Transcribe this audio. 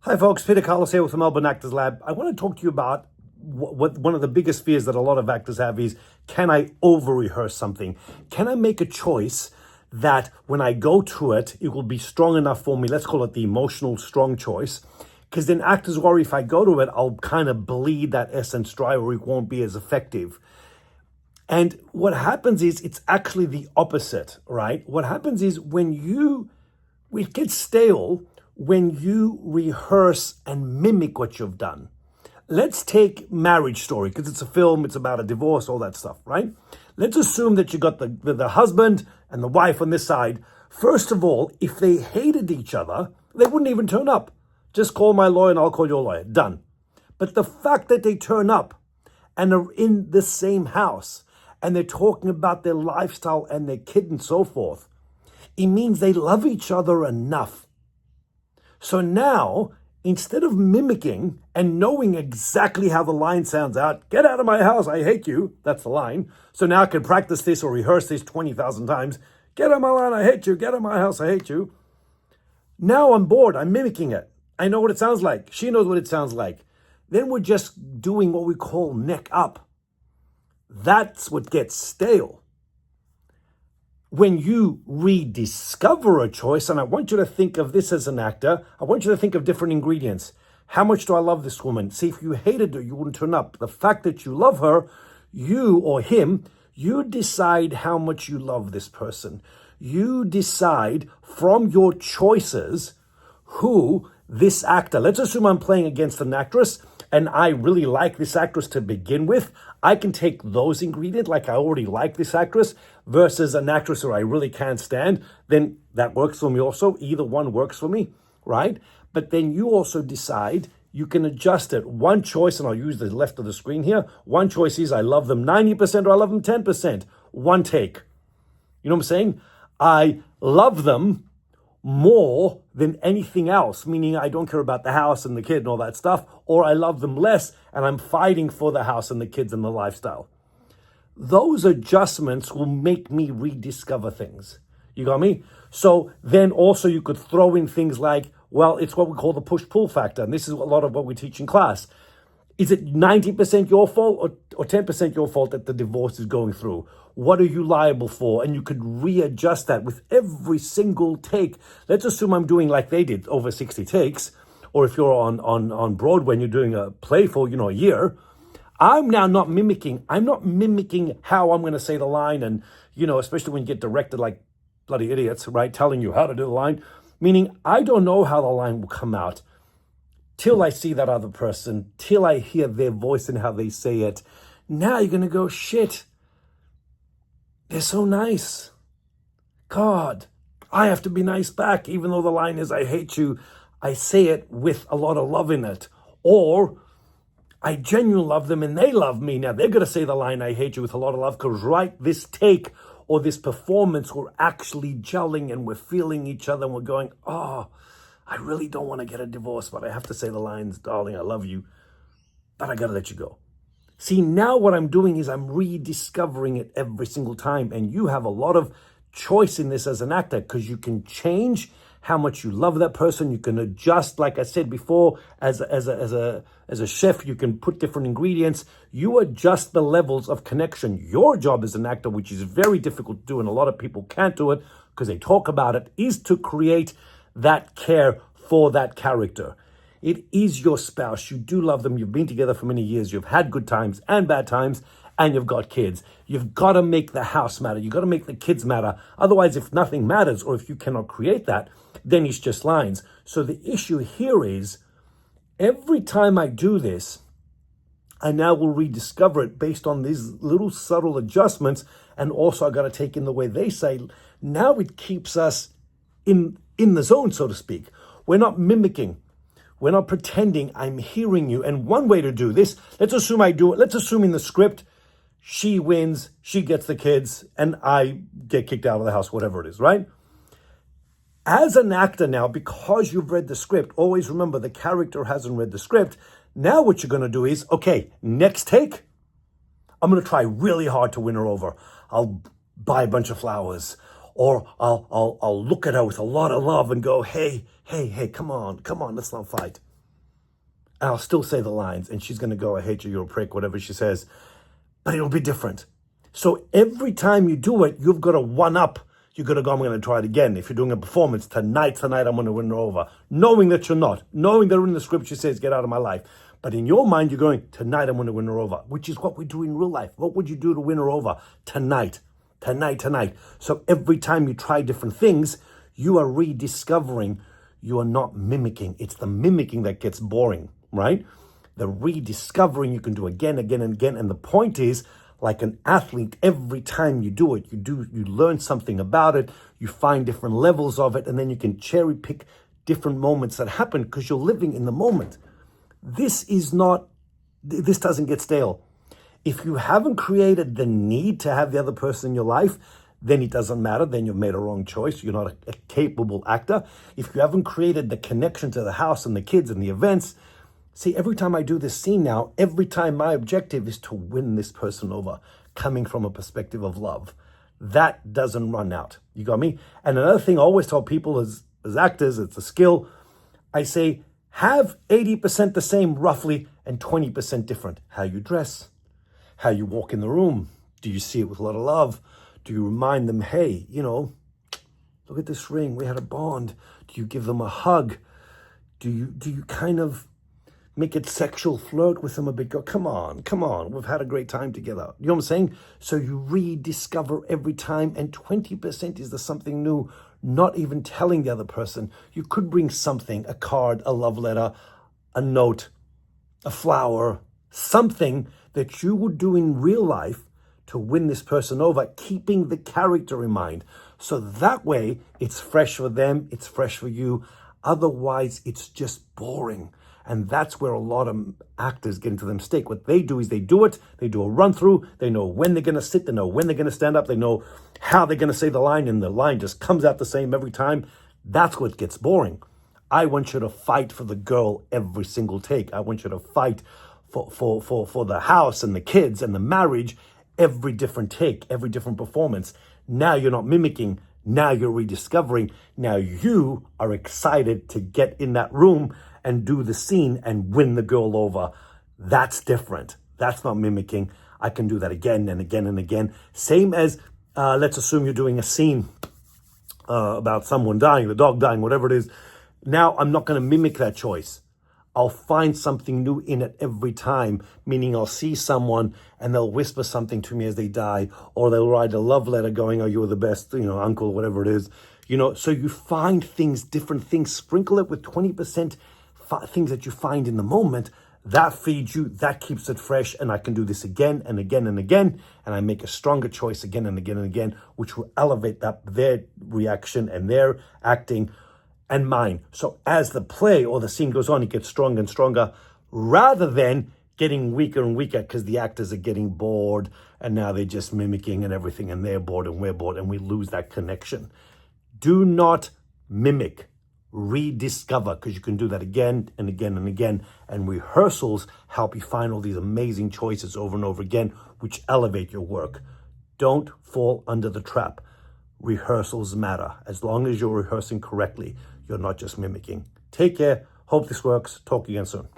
Hi folks, Peter Kalos here with the Melbourne Actors Lab. I want to talk to you about what one of the biggest fears that a lot of actors have is, can I over-rehearse something? Can I make a choice that when I go to it, it will be strong enough for me? Let's call it the emotional strong choice. Because then actors worry if I go to it, I'll kind of bleed that essence dry or it won't be as effective. And what happens is it's actually the opposite, right? What happens is it gets stale when you rehearse and mimic what you've done. Let's take Marriage Story, because it's a film, it's about a divorce, all that stuff, right? Let's assume that you got the husband and the wife on this side. First of all, if they hated each other, they wouldn't even turn up. Just call my lawyer and I'll call your lawyer. Done. But the fact that they turn up and are in the same house and they're talking about their lifestyle and their kid and so forth, it means they love each other enough. So now, instead of mimicking and knowing exactly how the line sounds out, get out of my house, I hate you, that's the line. So now I can practice this or rehearse this 20,000 times. Get out of my line, I hate you, get out of my house, I hate you. Now I'm bored, I'm mimicking it. I know what it sounds like, she knows what it sounds like. Then we're just doing what we call neck up. That's what gets stale. When you rediscover a choice, and I want you to think of this as an actor, I want you to think of different ingredients. How much do I love this woman? See, if you hated her, you wouldn't turn up. The fact that you love her, you or him, you decide how much you love this person. You decide from your choices who this actor, let's assume I'm playing against an actress, and I really like this actress to begin with, I can take those ingredients, like I already like this actress, versus an actress who I really can't stand, then that works for me also. Either one works for me, right? But then you also decide, you can adjust it. One choice, and I'll use the left of the screen here, one choice is I love them 90% or I love them 10%. One take. You know what I'm saying? I love them more than anything else, meaning I don't care about the house and the kid and all that stuff, or I love them less and I'm fighting for the house and the kids and the lifestyle. Those adjustments will make me rediscover things. You got me? So then also you could throw in things like, well, it's what we call the push-pull factor, and this is a lot of what we teach in class. Is it 90% your fault or 10% your fault that the divorce is going through? What are you liable for? And you could readjust that with every single take. Let's assume I'm doing like they did, over 60 takes. Or if you're on Broadway and you're doing a play for, a year, I'm now not mimicking. I'm not mimicking how I'm going to say the line. And, especially when you get directed like bloody idiots, right? Telling you how to do the line. Meaning I don't know how the line will come out till I see that other person, till I hear their voice and how they say it. Now you're going to go, shit, they're so nice. God, I have to be nice back, even though the line is, I hate you. I say it with a lot of love in it. Or I genuinely love them and they love me. Now they're going to say the line, I hate you, with a lot of love, because right, this take or this performance, we're actually gelling and we're feeling each other and we're going, oh, I really don't want to get a divorce, but I have to say the lines, darling, I love you, but I got to let you go. See, now what I'm doing is I'm rediscovering it every single time. And you have a lot of choice in this as an actor, because you can change how much you love that person. You can adjust, like I said before, as a chef, you can put different ingredients. You adjust the levels of connection. Your job as an actor, which is very difficult to do, and a lot of people can't do it because they talk about it, is to create that care for that character. It is your spouse. You do love them. You've been together for many years. You've had good times and bad times, and you've got kids. You've got to make the house matter. You've got to make the kids matter. Otherwise, if nothing matters, or if you cannot create that, then it's just lines. So the issue here is, every time I do this, I now will rediscover it based on these little subtle adjustments. And also I got to take in the way they say. Now it keeps us in the zone, so to speak. We're not mimicking. We're not pretending I'm hearing you. And one way to do this, let's assume I do it. Let's assume in the script, she wins, she gets the kids, and I get kicked out of the house, whatever it is, right? As an actor now, because you've read the script, always remember the character hasn't read the script. Now what you're going to do is, okay, next take, I'm going to try really hard to win her over. I'll buy a bunch of flowers. Or I'll look at her with a lot of love and go, hey, come on, let's not fight. And I'll still say the lines, and she's going to go, I hate you, you're a prick, whatever she says, but it'll be different. So every time you do it, you've got to one up. You've got to go, I'm going to try it again. If you're doing a performance, tonight, I'm going to win her over. Knowing that you're not. Knowing that in the script she says, get out of my life. But in your mind, you're going, tonight I'm going to win her over, which is what we do in real life. What would you do to win her over? Tonight. So every time you try different things, you are rediscovering. You are not mimicking. It's the mimicking that gets boring, right? The rediscovering you can do again and again. And the point is, like an athlete, every time you do it, you learn something about it, you find different levels of it, and then you can cherry pick different moments that happen because you're living in the moment. This doesn't get stale. If you haven't created the need to have the other person in your life, then it doesn't matter. Then you've made a wrong choice. You're not a capable actor. If you haven't created the connection to the house and the kids and the events, see, every time I do this scene now, every time my objective is to win this person over, coming from a perspective of love. That doesn't run out. You got me? And another thing I always tell people as actors, it's a skill. I say, have 80% the same roughly and 20% different. How you dress, how you walk in the room. Do you see it with a lot of love? Do you remind them, hey, look at this ring. We had a bond. Do you give them a hug? Do you kind of make it sexual, flirt with them a bit, go, come on, we've had a great time together. You know what I'm saying? So you rediscover every time, and 20% is the something new, not even telling the other person. You could bring something, a card, a love letter, a note, a flower, something that you would do in real life to win this person over, keeping the character in mind. So that way, it's fresh for them, it's fresh for you. Otherwise, it's just boring. And that's where a lot of actors get into the mistake. What they do is they do a run through, they know when they're going to sit, they know when they're going to stand up, they know how they're going to say the line, and the line just comes out the same every time. That's what gets boring. I want you to fight for the girl every single take. I want you to fight for the house and the kids and the marriage every different take, every different performance. Now you're not mimicking. Now you're rediscovering. Now you are excited to get in that room and do the scene and win the girl over. That's different. That's not mimicking. I can do that again and again and again. Same as, let's assume you're doing a scene about someone dying, the dog dying, whatever it is. Now I'm not going to mimic that choice. I'll find something new in it every time, meaning I'll see someone and they'll whisper something to me as they die, or they'll write a love letter going, oh, you're the best, uncle, whatever it is. So you find things, different things, sprinkle it with 20% things that you find in the moment. That feeds you, that keeps it fresh, and I can do this again and again and again, and I make a stronger choice again and again and again, which will elevate their reaction and their acting and mine. So as the play or the scene goes on, it gets stronger and stronger, rather than getting weaker and weaker because the actors are getting bored and now they're just mimicking and everything, and they're bored and we're bored, and we lose that connection. Do not mimic. Rediscover, because you can do that again and again and again. And rehearsals help you find all these amazing choices over and over again, which elevate your work. Don't fall under the trap. Rehearsals matter. As long as you're rehearsing correctly, you're not just mimicking. Take care. Hope this works. Talk again soon.